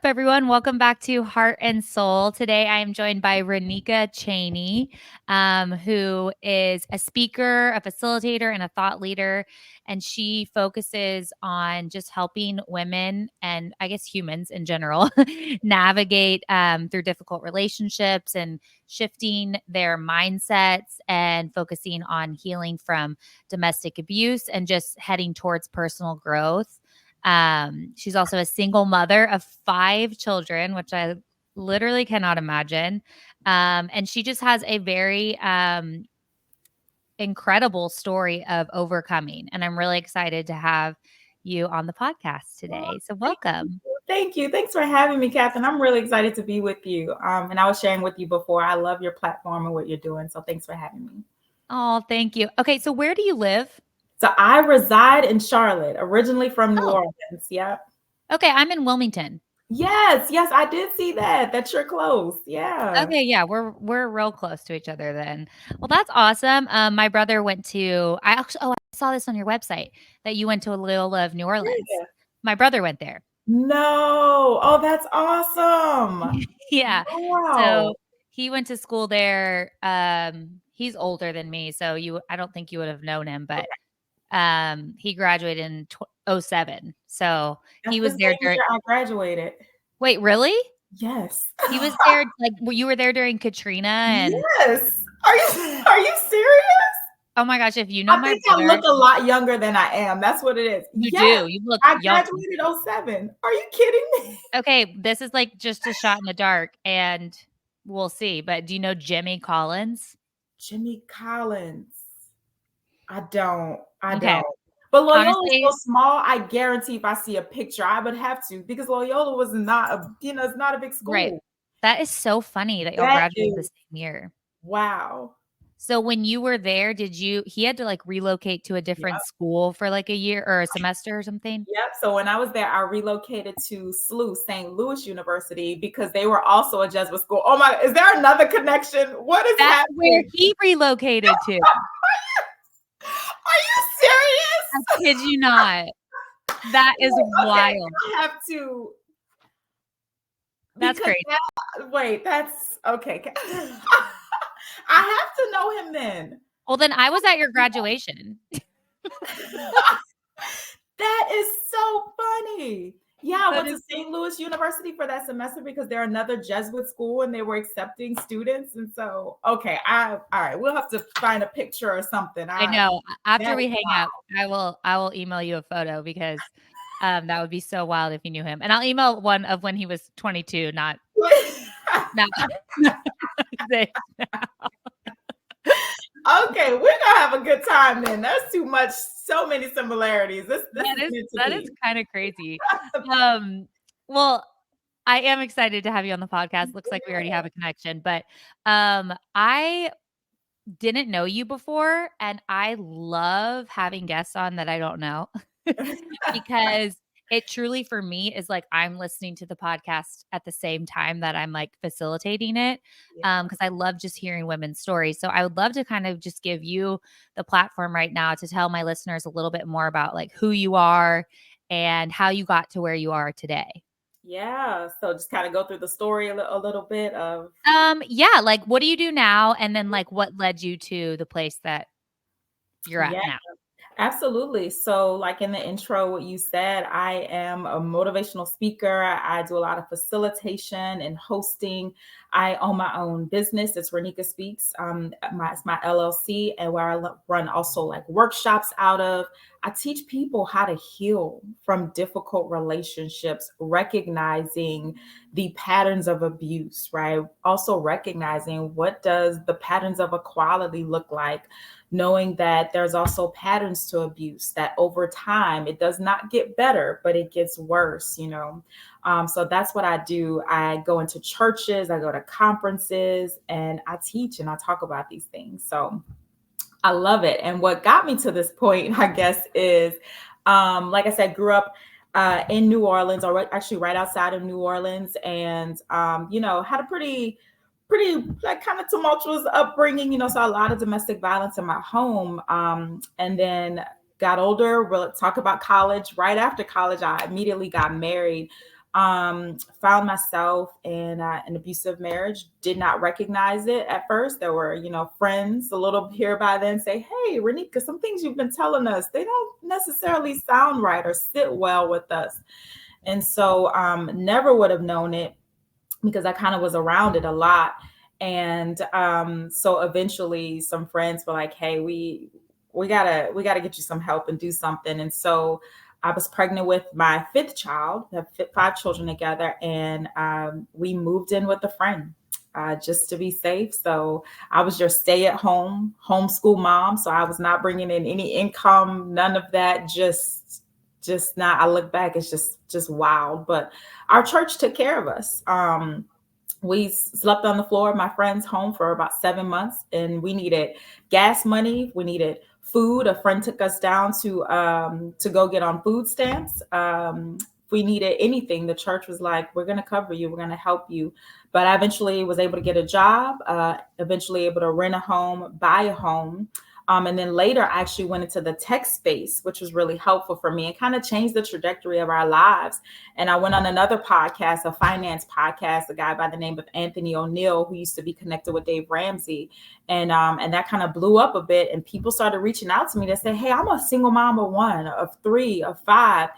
everyone? Welcome back to Heart and Soul. Today, I am joined by Ranika Chaney, who is a speaker, a facilitator, and a thought leader. And she focuses on just helping women and I guess humans in general navigate through difficult relationships and shifting their mindsets and focusing on healing from domestic abuse and just heading towards personal growth. She's also a single mother of 5 children, which I literally cannot imagine. And she just has a very incredible story of overcoming. And I'm really excited to have you on the podcast today. So welcome. Thank you. Thanks for having me, Kathryn. I'm really excited to be with you. And I was sharing with you before, I love your platform and what you're doing. So thanks for having me. Oh, thank you. Okay, so where do you live? So I reside in Charlotte, originally from New Orleans. Yep. Okay, I'm in Wilmington. Yes, I did see that. That you're close. Yeah. Okay, yeah, we're real close to each other then. Well, that's awesome. My brother went to I saw this on your website that you went to Loyola of New Orleans. Yeah. My brother went there. No. Oh, that's awesome. Yeah. Wow. So he went to school there. He's older than me, so I don't think you would have known him, but he graduated in 2007. So That's he was there during year I graduated. Wait, really? Yes. He was there you were there during Katrina and Yes. Are you serious? Oh my gosh, if you know my brother. I look a lot younger than I am. That's what it is. You do. You look young. I graduated 2007. Are you kidding me? Okay, this is like just a shot in the dark and we'll see. But do you know Jimmy Collins? Jimmy Collins. I don't. Okay. But Loyola is so small, I guarantee if I see a picture, I would have to, because Loyola was not it's not a big school. Right. That is so funny that y'all graduated the same year. Wow. So when you were there, he had to like relocate to a different school for like a year or a semester or something? Yep. So when I was there, I relocated to SLU, St. Louis University, because they were also a Jesuit school. Oh my, is there another connection? What is That's happening? where he relocated to. Are you serious? I kid you not. That is wild. I have to. That's crazy. That's okay. I have to know him then. Well, then I was at your graduation. That is so funny. Yeah, I went to St. Louis University for that semester because they're another Jesuit school and they were accepting students. And so, okay, all right, we'll have to find a picture or something. I know. After we hang up, I will email you a photo because that would be so wild if you knew him. And I'll email one of when he was 22, not. Okay, we're gonna have a good time then. There's too much, so many similarities. That is kind of crazy. Well, I am excited to have you on the podcast. Looks like we already have a connection, but I didn't know you before, and I love having guests on that I don't know because it truly for me is like I'm listening to the podcast at the same time that I'm like facilitating it because I love just hearing women's stories. So I would love to kind of just give you the platform right now to tell my listeners a little bit more about like who you are and how you got to where you are today. Yeah. So just kind of go through the story a little bit of. Yeah. Like what do you do now? And then like what led you to the place that you're at now? Absolutely. So like in the intro, what you said, I am a motivational speaker. I do a lot of facilitation and hosting. I own my own business. It's Ranika Speaks. It's my LLC, and where I run also like workshops out of. I teach people how to heal from difficult relationships, recognizing the patterns of abuse, right? Also recognizing what does the patterns of equality look like, knowing that there's also patterns to abuse that over time, it does not get better, but it gets worse, So that's what I do. I go into churches, I go to conferences, and I teach and I talk about these things. So I love it. And what got me to this point, I guess, is, like I said, grew up in New Orleans, or actually right outside of New Orleans, and, had a pretty like kind of tumultuous upbringing, so a lot of domestic violence in my home. And then got older. We'll talk about college. Right after college, I immediately got married Found myself in an abusive marriage. Did not recognize it at first. There were, friends a little here by then say, "Hey, Ranika, some things you've been telling us, they don't necessarily sound right or sit well with us." And so never would have known it because I kind of was around it a lot. And so eventually some friends were like, "Hey, we gotta get you some help and do something." And so I was pregnant with my fifth child. We have five children together, and we moved in with a friend. Just to be safe. So I was your stay at home homeschool mom. So I was not bringing in any income, none of that. Just not. I look back, it's just wild. But our church took care of us. We slept on the floor of my friend's home for about 7 months, and we needed gas money. We needed food. A friend took us down to go get on food stamps. If we needed anything, the church was like, "We're going to cover you. We're going to help you." But I eventually was able to get a job. Eventually able to rent a home, buy a home. And then later, I actually went into the tech space, which was really helpful for me and kind of changed the trajectory of our lives. And I went on another podcast, a finance podcast, a guy by the name of Anthony O'Neill, who used to be connected with Dave Ramsey. And that kind of blew up a bit. And people started reaching out to me to say, "Hey, I'm a single mom of one, of three, of five.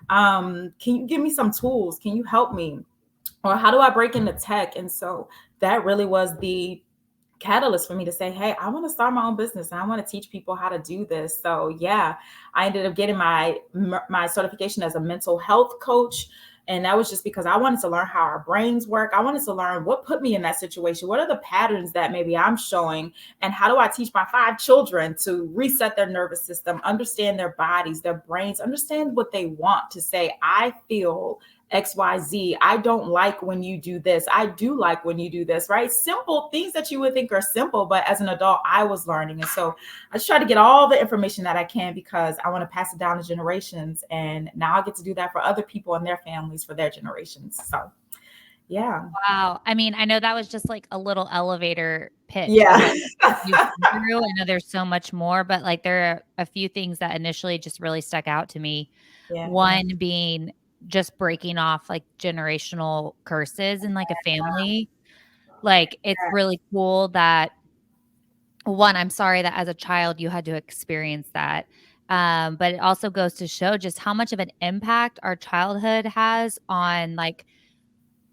Can you give me some tools? Can you help me? Or how do I break into tech?" And so that really was the catalyst for me to say, "Hey, I want to start my own business and I want to teach people how to do this." So yeah, I ended up getting my certification as a mental health coach. And that was just because I wanted to learn how our brains work. I wanted to learn what put me in that situation. What are the patterns that maybe I'm showing? And how do I teach my five children to reset their nervous system, understand their bodies, their brains, understand what they want to say, "I feel XYZ. I don't like when you do this. I do like when you do this," right? Simple things that you would think are simple, but as an adult, I was learning. And so I just try to get all the information that I can because I want to pass it down to generations. And now I get to do that for other people and their families for their generations. So, yeah. Wow. I mean, I know that was just like a little elevator pitch of Yeah. like what you've been through. I know there's so much more, but like there are a few things that initially just really stuck out to me. Yeah. One being just breaking off like generational curses in like a family. Like it's really cool that one, I'm sorry that as a child you had to experience that. But it also goes to show just how much of an impact our childhood has on like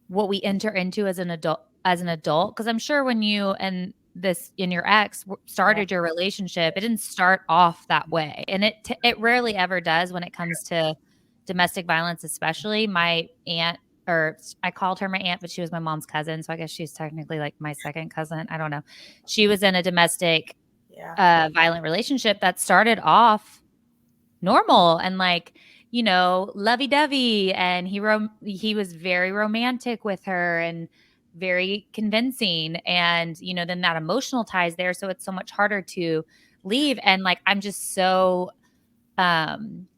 what we enter into as an adult, because I'm sure when you and this and your ex Yeah. started your relationship, it didn't start off that way, and it rarely ever does when it comes to domestic violence, especially. My aunt, or I called her my aunt, but she was my mom's cousin, so I guess she's technically like my second cousin. I don't know. She was in a domestic Yeah. violent relationship that started off normal and like, lovey-dovey, and he was very romantic with her and very convincing, and then that emotional ties there, so it's so much harder to leave. And like I'm just so um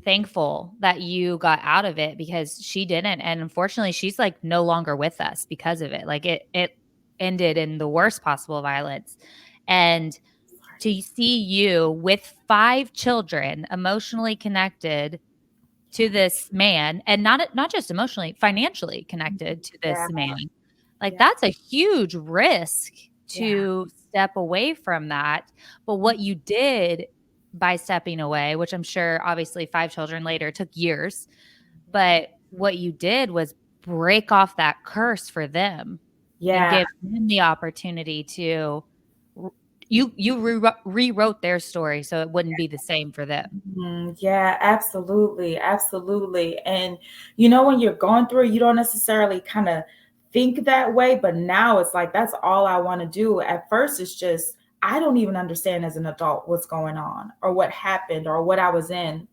thankful that you got out of it, because she didn't, and unfortunately she's like no longer with us because of it. Like it ended in the worst possible violence. And to see you with 5 children emotionally connected to this man, and not just emotionally, financially connected to Yeah. this man. Like, Yeah. that's a huge risk Yeah. to step away from that. But what you did by stepping away, which I'm sure obviously 5 children later took years, but what you did was break off that curse for them and Yeah. give them the opportunity to r you rewrote their story so it wouldn't be the same for them. Yeah, absolutely. Absolutely. And when you're going through it, you don't necessarily kind of think that way, but now it's like that's all I want to do. At first, it's just I don't even understand as an adult what's going on or what happened or what I was in.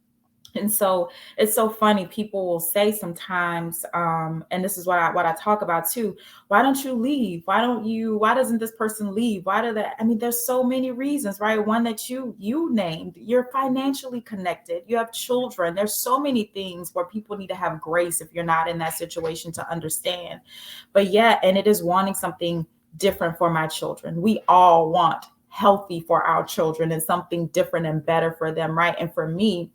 And so it's so funny. People will say sometimes, and this is what I talk about too. Why don't you leave? Why doesn't this person leave? Why do that? I mean, there's so many reasons, right? One that you named, you're financially connected, you have children. There's so many things where people need to have grace if you're not in that situation to understand. But yeah, and it is wanting something different for my children. We all want healthy for our children and something different and better for them, right? And for me,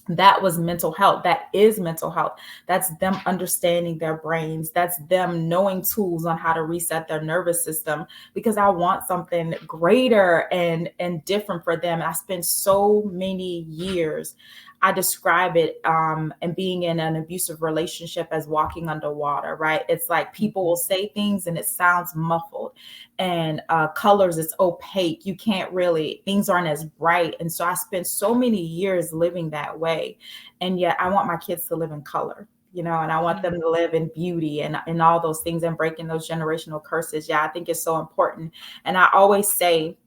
that was mental health. That is mental health. That's them understanding their brains. That's them knowing tools on how to reset their nervous system, because I want something greater and different for them. And I spent so many years, I describe it, and being in an abusive relationship as walking underwater, right? It's like people will say things and it sounds muffled, and colors, it's opaque. You can't really, things aren't as bright. And so I spent so many years living that way. And yet I want my kids to live in color, and I want them to live in beauty and all those things, and breaking those generational curses. Yeah, I think it's so important. And I always say,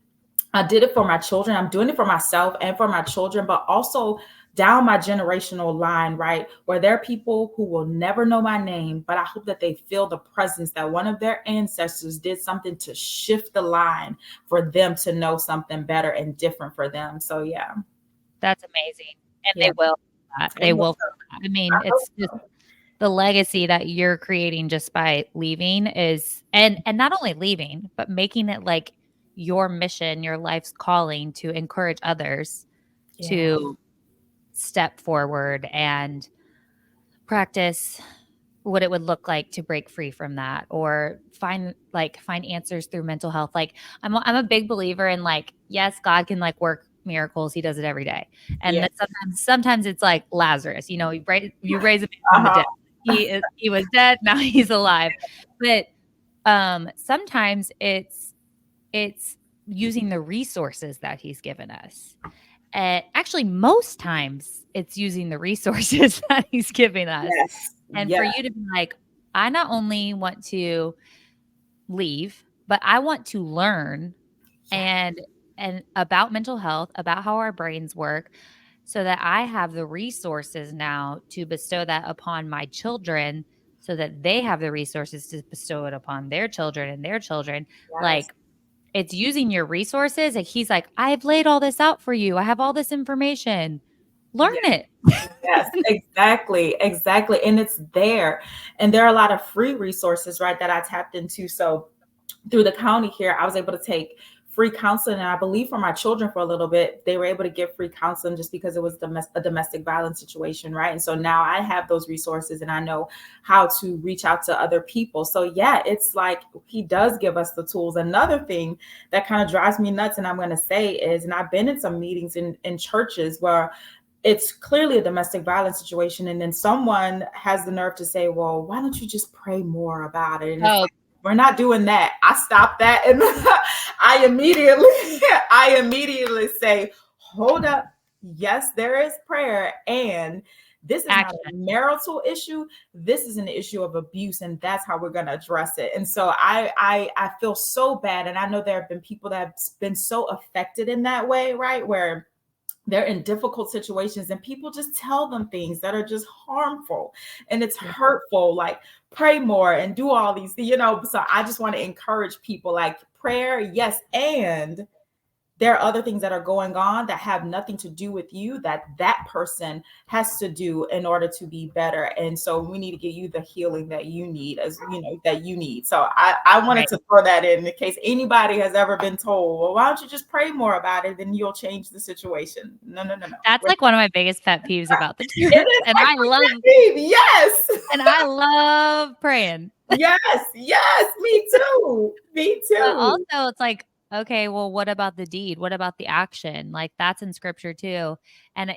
I did it for my children. I'm doing it for myself and for my children, but also down my generational line, right? Where there are people who will never know my name, but I hope that they feel the presence that one of their ancestors did something to shift the line for them to know something better and different for them. So yeah. That's amazing. And Yeah. they will. They And will. I mean, I hope it's just so. the legacy that you're creating just by leaving is, and not only leaving, but making it like your mission, your life's calling to encourage others Yeah. to step forward and practice what it would look like to break free from that, or find answers through mental health. Like I'm a big believer in, like, yes, God can like work miracles. He does it every day. And Yeah. that sometimes it's like Lazarus, you raise a man from the Uh-huh. dead. He was dead, now he's alive. But sometimes it's using the resources that he's given us. Actually, most times it's using the resources that he's giving us. Yes. And for Yes. you to be like, I not only want to leave, but I want to learn Yes. and about mental health, about how our brains work, so that I have the resources now to bestow that upon my children, so that they have the resources to bestow it upon their children and their children. Yes. Like, it's using your resources. Like, he's like, I've laid all this out for you. I have all this information. Learn Yes. it. Yes, exactly, exactly. And it's there. And there are a lot of free resources, right, that I tapped into. So through the county here, I was able to take free counseling. And I believe for my children for a little bit, they were able to get free counseling just because it was a domestic violence situation, right? And so now I have those resources and I know how to reach out to other people. So yeah, it's like he does give us the tools. Another thing that kind of drives me nuts, and I'm going to say is, and I've been in some meetings in churches where it's clearly a domestic violence situation. And then someone has the nerve to say, well, why don't you just pray more about it? And it's Oh, like, we're not doing that. I stop that. And I immediately say, hold up. Yes, there is prayer. And this is not a action. marital issue. This is an issue of abuse. And that's how we're going to address it. And so I feel so bad. And I know there have been people that have been so affected in that way, right? Where they're in difficult situations and people just tell them things that are just harmful and it's Yeah. hurtful, like pray more and do all these things. So I just want to encourage people, like, prayer, yes, and there are other things that are going on that have nothing to do with you, that person has to do in order to be better. And so we need to give you the healing that you need, that you need. So I wanted Right. to throw that in case anybody has ever been told, well, why don't you just pray more about it, then you'll change the situation. No, no, no, no. That's like one of my biggest pet peeves about the It church. is like, yes. And I love praying. Yes, yes, me too. Me But too. also it's like, okay, well, what about the deed? What about the action? Like, that's in scripture too. And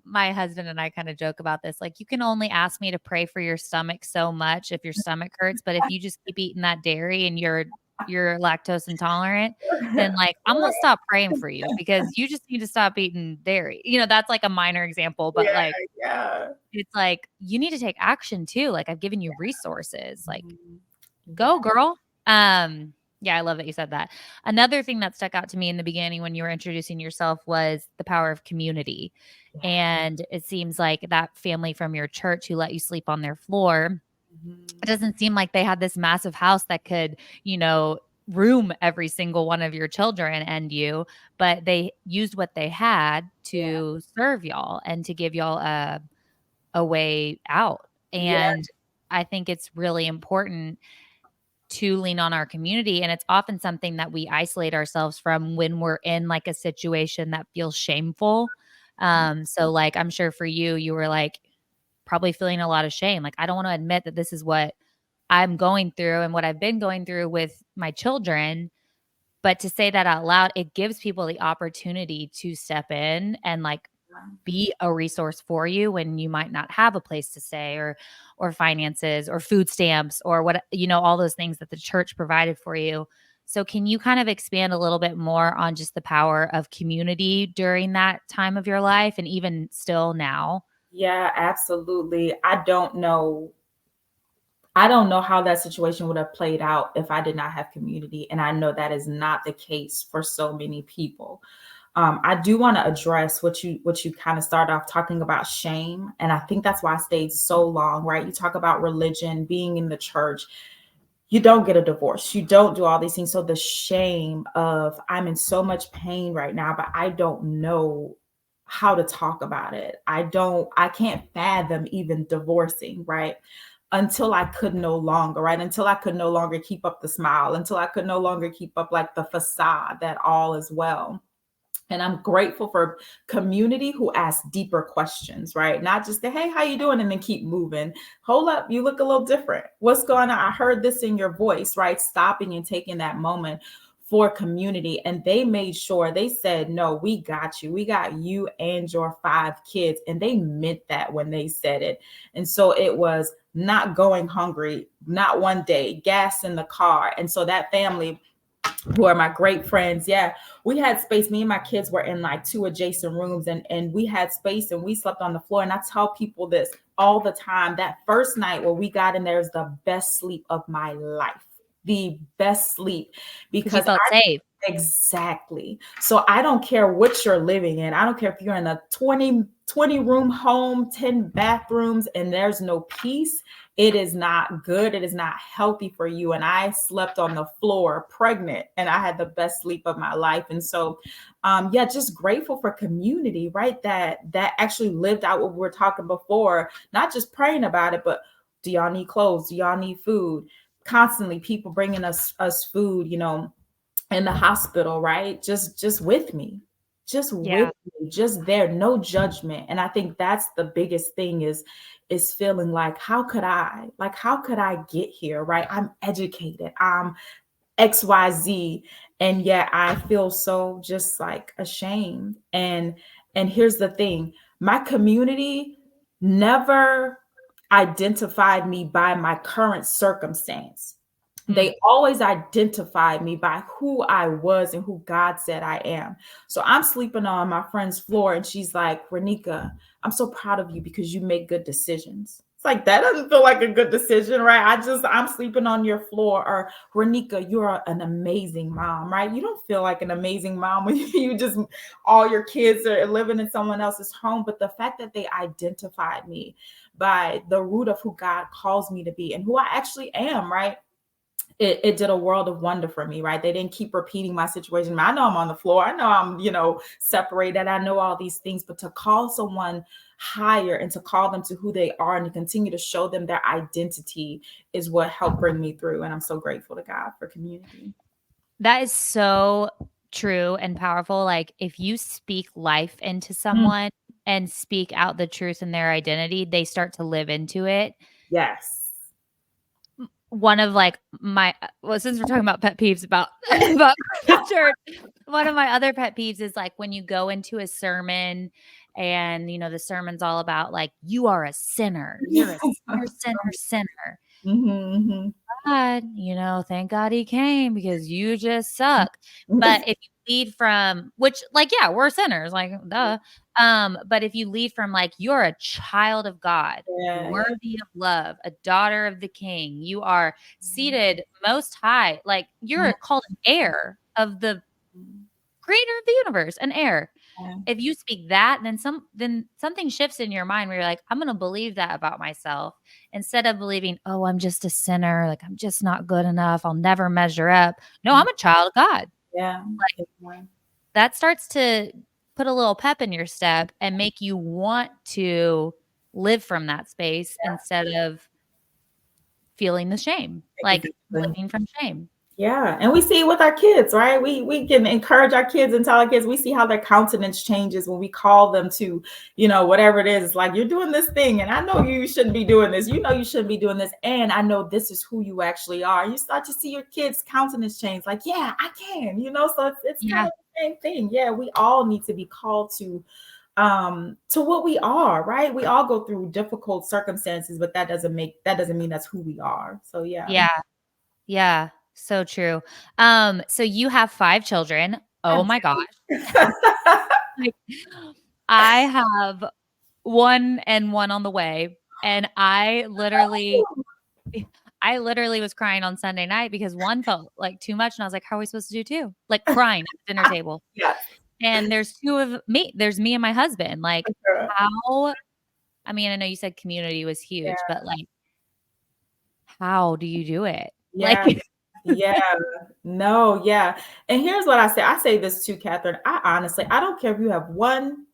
my husband and I kind of joke about this. Like, you can only ask me to pray for your stomach so much if your stomach hurts, but if you just keep eating that dairy and you're lactose intolerant, then like I'm gonna stop praying for you because you just need to stop eating dairy. That's like a minor example, but Yeah, like yeah. it's like you need to take action too. Like, I've given you resources. Like, Mhm. go, Yeah. girl. Yeah, I love that you said that. Another thing that stuck out to me in the beginning when you were introducing yourself was the power of community. And it seems like that family from your church who let you sleep on their floor, it Mhm. doesn't seem like they had this massive house that could, room every single one of your children and you, but they used what they had Yeah. to serve y'all and to give y'all a way out. Yeah. And I think it's really important to lean on our community. And it's often something that we isolate ourselves from when we're in like a situation that feels shameful. So like, I'm sure for you, you were like probably feeling a lot of shame. Like, I don't want to admit that this is what I'm going through and what I've been going through with my children. But to say that out loud, it gives people the opportunity to step in and like be a resource for you when you might not have a place to stay or finances or food stamps or what, all those things that the church provided for you. So can you kind of expand a little bit more on just the power of community during that time of your life and even still now? Yeah, absolutely. I don't know how that situation would have played out if I did not have community. And I know that is not the case for so many people. I do want to address what you kind of started off talking about, shame. And I think that's why I stayed so long, right? You talk about religion, being in the church. You don't get a divorce. You don't do all these things. So the shame of I'm in so much pain right now, but I don't know how to talk about it. I can't fathom even divorcing, right? Until I could no longer, right? Until I could no longer keep up the smile, until I could no longer keep up like the facade that all is well. And I'm grateful for community who asks deeper questions, right? Not just the, hey, how you doing? And then keep moving. Hold up, you look a little different. What's going on? I heard this in your voice, right? Stopping and taking that moment for community. And they made sure, they said, no, we got you. We got you and your 5 kids. And they meant that when they said it. And so it was not going hungry, not one day, gas in the car. And so that family, who are my great friends. Yeah, we had space. Me and my kids were in like 2 adjacent rooms, and we had space and we slept on the floor. And I tell people this all the time. That first night where we got in there is the best sleep of my life. The best sleep Because you because felt safe. exactly. So I don't care what you're living in. I don't care if you're in a 20 room home, 10 bathrooms, and there's no peace. It is not good. It is not healthy for you. And I slept on the floor pregnant and I had the best sleep of my life. And so, yeah, just grateful for community, right? That actually lived out what we were talking before, not just praying about it, but do y'all need clothes? Do y'all need food? Constantly people bringing us food, in the hospital, right? Just with me, just with Yeah. me, just there, no judgment. And I think that's the biggest thing is feeling like how could I get here, right? I'm educated, I'm XYZ, and yet I feel so just like ashamed. And here's the thing, my community never identified me by my current circumstance. Mm. They always identified me by who I was and who God said I am. So I'm sleeping on my friend's floor and she's like, Ranika, I'm so proud of you because you make good decisions. It's like, that doesn't feel like a good decision, right? I'm sleeping on your floor. Or Ranika, you're an amazing mom, right? You don't feel like an amazing mom when you just, all your kids are living in someone else's home. But the fact that they identified me by the root of who God calls me to be and who I actually am, right? It did a world of wonder for me, right? They didn't keep repeating my situation. I know I'm on the floor. I know I'm, separated. I know all these things, but to call someone higher and to call them to who they are and to continue to show them their identity is what helped bring me through. And I'm so grateful to God for community. That is so true and powerful. Like, if you speak life into Mm, someone and speak out the truth in their identity, they start to live into it. yes. One of like my well, since we're talking about pet peeves about about the church, one of my other pet peeves is like when you go into a sermon and the sermon's all about like you are a sinner. You're a sinner, sinner, sinner. Hmm. God, thank God he came because you just suck. But if you lead from which, like, yeah, we're sinners, like, duh. But if you lead from like you're a child of God, Yeah, yeah. worthy of love, a daughter of the King, you are seated most high, like you're called an heir of the creator of the universe, an heir. If you speak that, then something shifts in your mind where you're like, I'm gonna believe that about myself instead of believing, oh, I'm just a sinner, like I'm just not good enough, I'll never measure up. No, I'm a child of God. Yeah. Like that starts to put a little pep in your step and make you want to live from that space instead of feeling the shame, like Exactly. living from shame. Yeah, and we see it with our kids, right? We can encourage our kids and tell our kids, we see how their countenance changes when we call them to, whatever it is. It's like, you're doing this thing, and I know you shouldn't be doing this. You know you shouldn't be doing this, and I know this is who you actually are. You start to see your kids' countenance change, like, yeah, I can, So it's kind Yeah. of the same thing. Yeah, we all need to be called to what we are, right? We all go through difficult circumstances, but that doesn't mean that's who we are. So yeah. Yeah. Yeah. So true. So you have 5 children. I Oh my gosh. do. Like, I have 1 and 1 on the way, and I literally was crying on Sunday night because 1 felt like too much, and I was like, "How are we supposed to do 2?" Like, crying at the dinner table. Yes. And there's 2 of me. There's me and my husband. Like, Sure. how I mean, I know you said community was Yeah. huge, but, like, how do you do it? Like Yeah. Yeah. No, yeah. And here's what I say. I say this too, Kathryn. I don't care if you have 1,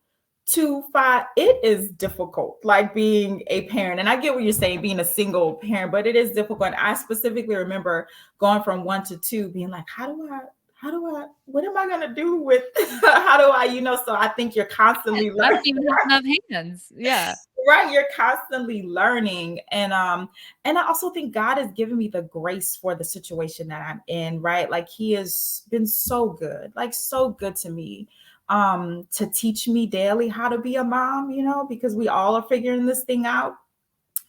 2, 5. It is difficult, like being a parent. And I get what you're saying, being a single parent, but it is difficult. And I specifically remember going from 1 to 2, being like, what am I gonna do with how do so I think you're constantly I don't learning. even have enough hands. Yeah. Right, you're constantly learning, and I also think God has given me the grace for the situation that I'm in, right? Like, he has been so good, like so good to me, to teach me daily how to be a mom, because we all are figuring this thing out.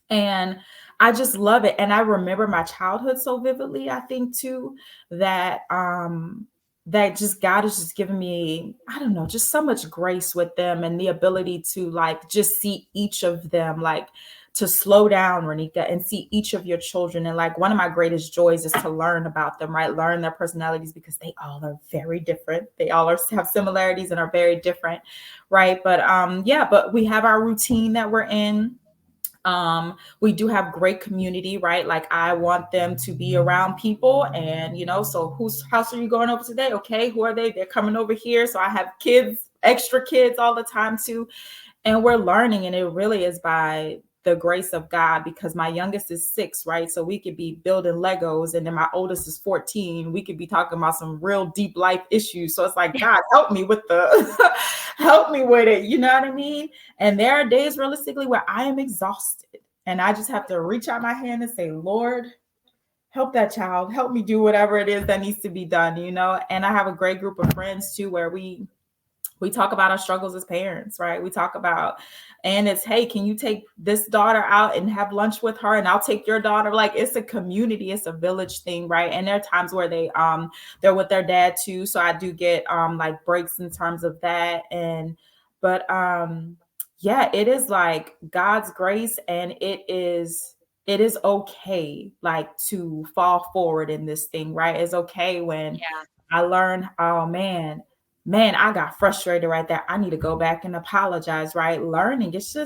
And I just love it. And I remember my childhood so vividly, I think too, that just God has just given me, I don't know, just so much grace with them, and the ability to like just see each of them, like to slow down, Ranika, and see each of your children. And like, one of my greatest joys is to learn about them, right? Learn their personalities, because they all are very different. They all have similarities and are very different, right? But yeah, but we have our routine that we're in. We do have great community, right? Like, I want them to be around people, and so whose house are you going over today? Okay, who are they? They're coming over here. So I have kids, extra kids all the time too, and we're learning. And it really is by the grace of God, because my youngest is 6, right? So we could be building Legos, and then my oldest is 14. We could be talking about some real deep life issues. So it's like, God, help me with the help me with it. You know what I mean? And there are days realistically where I am exhausted, and I just have to reach out my hand and say, Lord, help that child, help me do whatever it is that needs to be done. And I have a great group of friends too, where we talk about our struggles as parents, right? We talk about, and it's, hey, can you take this daughter out and have lunch with her, and I'll take your daughter. Like, it's a community, it's a village thing, right? And there are times where they're with their dad too, so I do get like breaks in terms of that. But yeah, it is like God's grace, and it is okay, like, to fall forward in this thing, right? It's okay when Yeah. I learn, oh man, I got frustrated right there. I need to go back and apologize, right? Learning, it's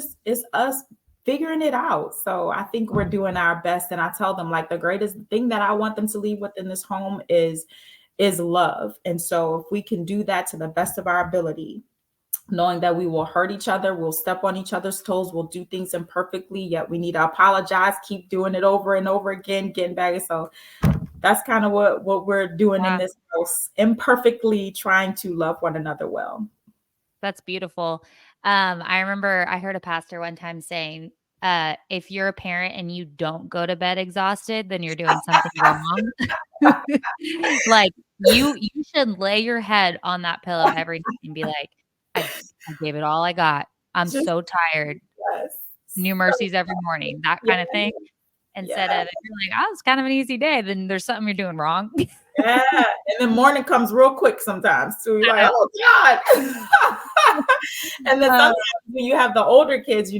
us figuring it out. So I think we're doing our best. And I tell them, like, the greatest thing that I want them to leave within this home is love. And so if we can do that to the best of our ability, knowing that we will hurt each other, we'll step on each other's toes, we'll do things imperfectly, yet we need to apologize, keep doing it over and over again, getting back. So that's kind of what we're doing in Yeah. this house, imperfectly trying to love one another well. That's beautiful. I remember I heard a pastor one time saying, if you're a parent and you don't go to bed exhausted, then you're doing something wrong. Like, you should lay your head on that pillow every night and be like, I gave it all I got. I'm Just so tired. yes. New So mercies every morning, that yeah, kind of thing. yeah, Instead of, if you're like, "Oh, it's kind of an easy day," then there's something you're doing wrong. yeah. And then morning comes real quick sometimes too. You're I like, oh God. know. And then sometimes when you have the older kids,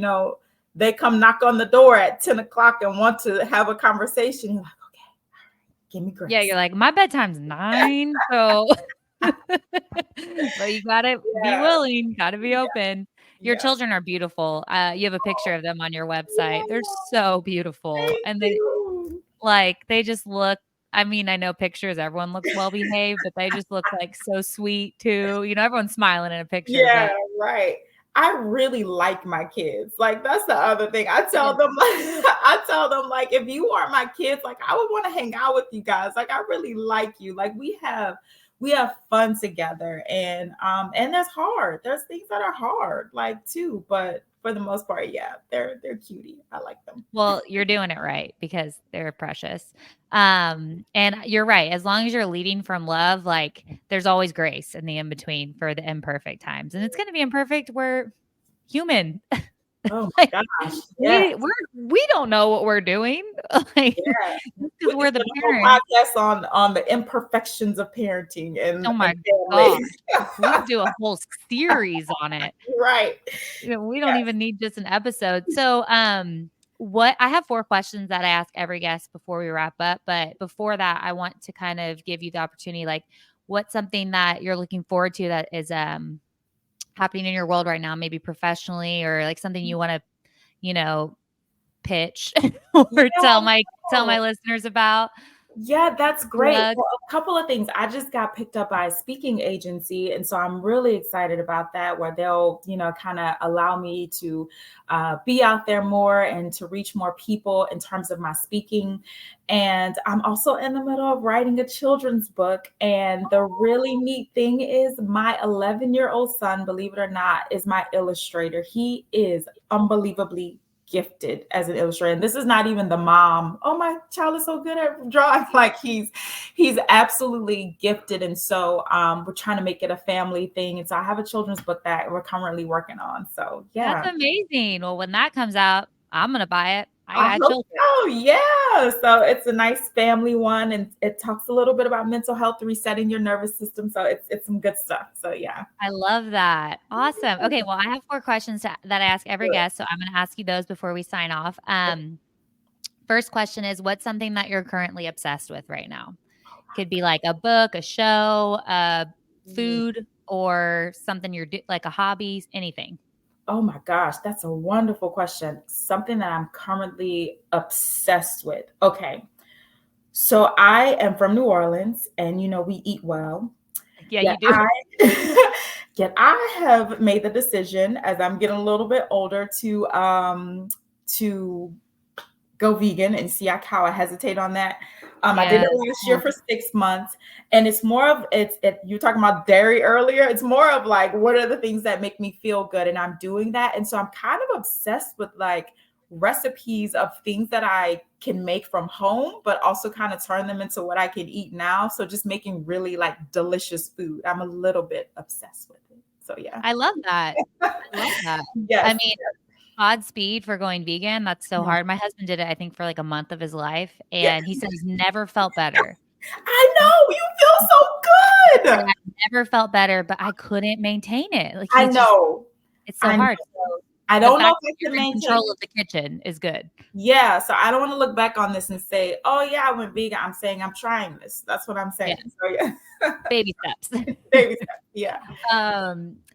they come knock on the door at 10 o'clock and want to have a conversation. You're like, okay, give me Yeah, grace. you're like, "My bedtime's 9, so" but you gotta be Yeah, willing, gotta be open. Your yeah. children are beautiful. You have a picture of them on your website. They're so beautiful, Thank and you. they just look I mean, I know pictures, everyone looks well behaved, but they just look, like, so sweet too. Everyone's smiling in a picture, Yeah, but right. I really like my kids. Like, that's the other thing. I tell Good. them, like, I tell them, like, if you are my kids, like, I would want to hang out with you guys. Like, I really like you. Like, we have fun together, and that's hard. There's things that are hard, like, too, but for the most part, yeah, they're cutie. I like them. Well, you're doing it right because they're precious. And you're right. As long as you're leading from love, like there's always grace in the in between for the imperfect times. And it's going to be imperfect. We're human. Oh Like my gosh. Yeah. we don't know what we're doing. Like Yeah. just We because could we're the spend a whole parents. podcast on the imperfections of parenting Oh my and gosh. family. We could do a whole series on it. Right. We don't Yes. even need just an episode. So, what I have 4 questions that I ask every guest before we wrap up, but before that, I want to kind of give you the opportunity, like, what's something that you're looking forward to that is happening in your world right now, maybe professionally or like something you want to, you know, pitch or Yeah, tell my no. listeners about. Yeah, that's great. Plug. Well, a couple of things. I just got picked up by a speaking agency, and so I'm really excited about that, where they'll, kind of allow me to be out there more and to reach more people in terms of my speaking. And I'm also in the middle of writing a children's book. And the really neat thing is, my 11-year-old son, believe it or not, is my illustrator. He is unbelievably gifted as an illustrator. And this is not even the mom. Oh, my child is so good at drawing. Like, he's absolutely gifted. And so we're trying to make it a family thing. And so I have a children's book that we're currently working on. So That's yeah. amazing. Well, when that comes out, I'm gonna buy it. I I got hope children. so. Yeah. So it's a nice family one, and it talks a little bit about mental health, resetting your nervous system. So it's some good stuff. So yeah. I love that. Awesome. Okay, well, I have 4 questions that I ask every Good. guest, so I'm gonna ask you those before we sign off. First question is, what's something that you're currently obsessed with right now? Could be like a book, a show, Okay. food, or something like a hobby, anything. Oh my gosh, that's a wonderful question. Something that I'm currently obsessed with. Okay. So I am from New Orleans, and we eat well. Yeah, Yet you do. yet I have made the decision, as I'm getting a little bit older, to go vegan, and see how I hesitate on that. I did Yes. it last year for 6 months, and it's more of you were talking about dairy earlier. It's more of like, what are the things that make me feel good, and I'm doing that, and so I'm kind of obsessed with like recipes of things that I can make from home, but also kind of turn them into what I can eat now. So just making really like delicious food. I'm a little bit obsessed with it. So yeah. I love that. I love that. I Yes. mean, Godspeed for going vegan. That's so hard. My husband did it, I think, for like a month of his life, Yeah. and he said he's never felt better. I know, you feel so Like, good. I never felt better, but I couldn't maintain it. Like, I know. it's so I know. hard. So, I the don't know fact if that I can you're in maintain control it. of the kitchen is good. Yeah, so I don't want to look back on this and say, "Oh yeah, I went vegan." I'm saying I'm trying this. That's what I'm Yeah, saying. So yeah. baby steps. Baby steps. Yeah.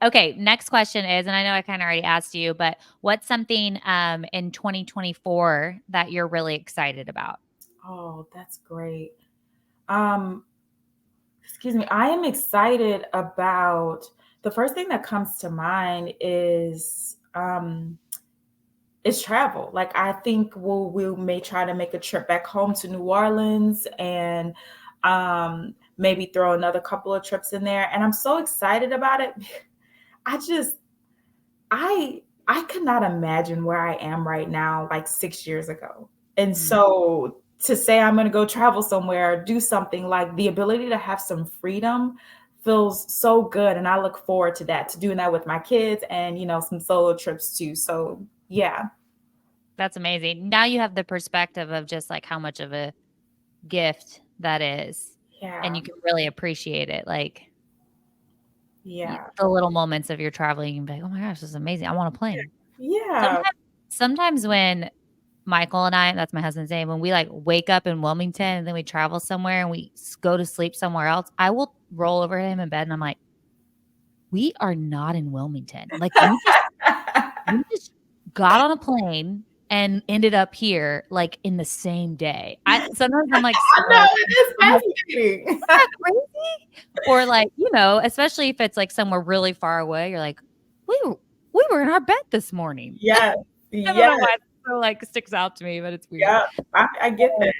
Okay, next question is, and I know I kinda already asked you, but what's something, in 2024 that you're really excited about? Oh, that's great. Um, excuse me. I am excited about the first thing that comes to mind is travel. Like, I think we may try to make a trip back home to New Orleans, and maybe throw another couple of trips in there. And I'm so excited about it. I just I could not imagine where I am right now, like 6 years ago. And Mm. so to say I'm going to go travel somewhere, do something, like the ability to have some freedom feels so good. And I look forward to that, to doing that with my kids, and, some solo trips too. So yeah. That's amazing. Now you have the perspective of just, like, how much of a gift that is, and Yeah. you can really appreciate it, like, Yeah. the little moments of your traveling, you can be like, "Oh my gosh, this is amazing. I want a plane." Yeah. Sometimes when Michael and I, that's my husband's name, when we, like, wake up in Wilmington and then we travel somewhere and we go to sleep somewhere else, I will roll over to him in bed and I'm like, "We are not in Wilmington. Like, we just got on a plane and ended up here, like, in the same day." Sometimes I'm, like, I know, so it is I'm like, fascinating. "Isn't that crazy?" Or, like, especially if it's, like, somewhere really far away, you're like, "We we were in our bed this morning. Yes. I don't know Yes. why it so, like, sticks out to me, but it's weird. Yeah. I get that.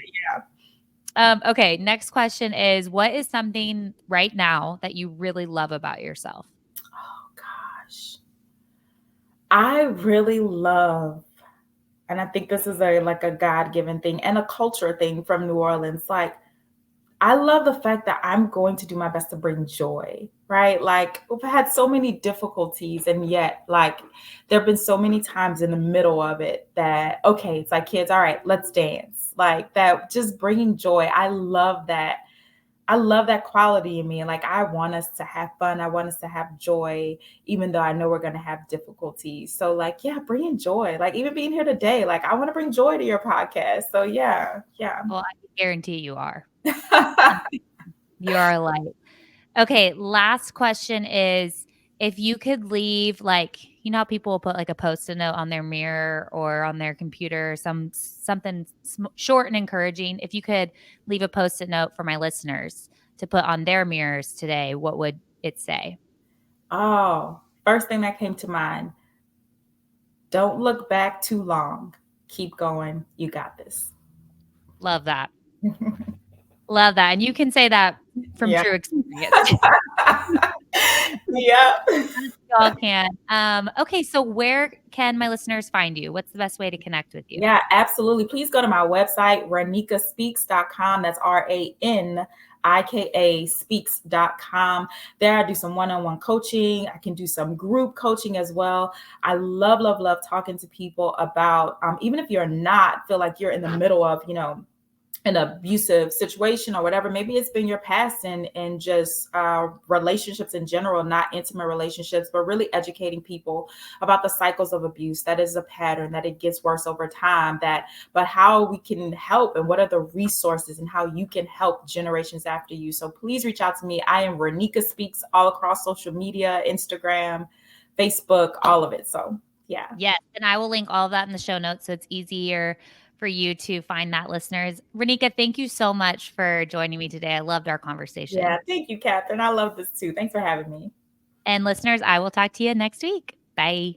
Yeah. Okay, next question is, what is something right now that you really love about yourself? Oh gosh. I really love, and I think this is a like a God-given thing and a culture thing from New Orleans. Like, I love the fact that I'm going to do my best to bring joy, right? Like, we've had so many difficulties, and yet, like, there have been so many times in the middle of it that, okay, it's like, kids, all right, let's dance. Like, that just bringing joy. I love that. I love that quality in me. And like, I want us to have fun. I want us to have joy, even though I know we're going to have difficulties. So, like, yeah, bringing joy. Like, even being here today, like, I want to bring joy to your podcast. So, yeah, yeah. Well, I can guarantee you are. You are a light. Okay, last question is, if you could leave, like, you know how people will put like a Post-it note on their mirror or on their computer, something short and encouraging. If you could leave a Post-it note for my listeners to put on their mirrors today, what would it say? Oh, first thing that came to mind, don't look back too long. Keep going. You got this. Love that. Love that. And you can say that from Yeah. true experience. Yeah. Y'all can. Okay, so where can my listeners find you? What's the best way to connect with you? Yeah, absolutely. Please go to my website, ranikaspeaks.com. That's RANIKA speaks.com. There I do some one-on-one coaching. I can do some group coaching as well. I love, love, love talking to people about, even if you're not, feel like you're in the middle of, an abusive situation or whatever. Maybe it's been your past and just relationships in general, not intimate relationships, but really educating people about the cycles of abuse. That is a pattern, that it gets worse over time, but how we can help and what are the resources and how you can help generations after you. So please reach out to me. I am Ranika Speaks all across social media, Instagram, Facebook, all of it. So yeah. Yes, and I will link all of that in the show notes so it's easier for you to find that, listeners. Ranika, thank you so much for joining me today. I loved our conversation. Yeah. Thank you, Kathryn. I love this too. Thanks for having me. And listeners, I will talk to you next week. Bye.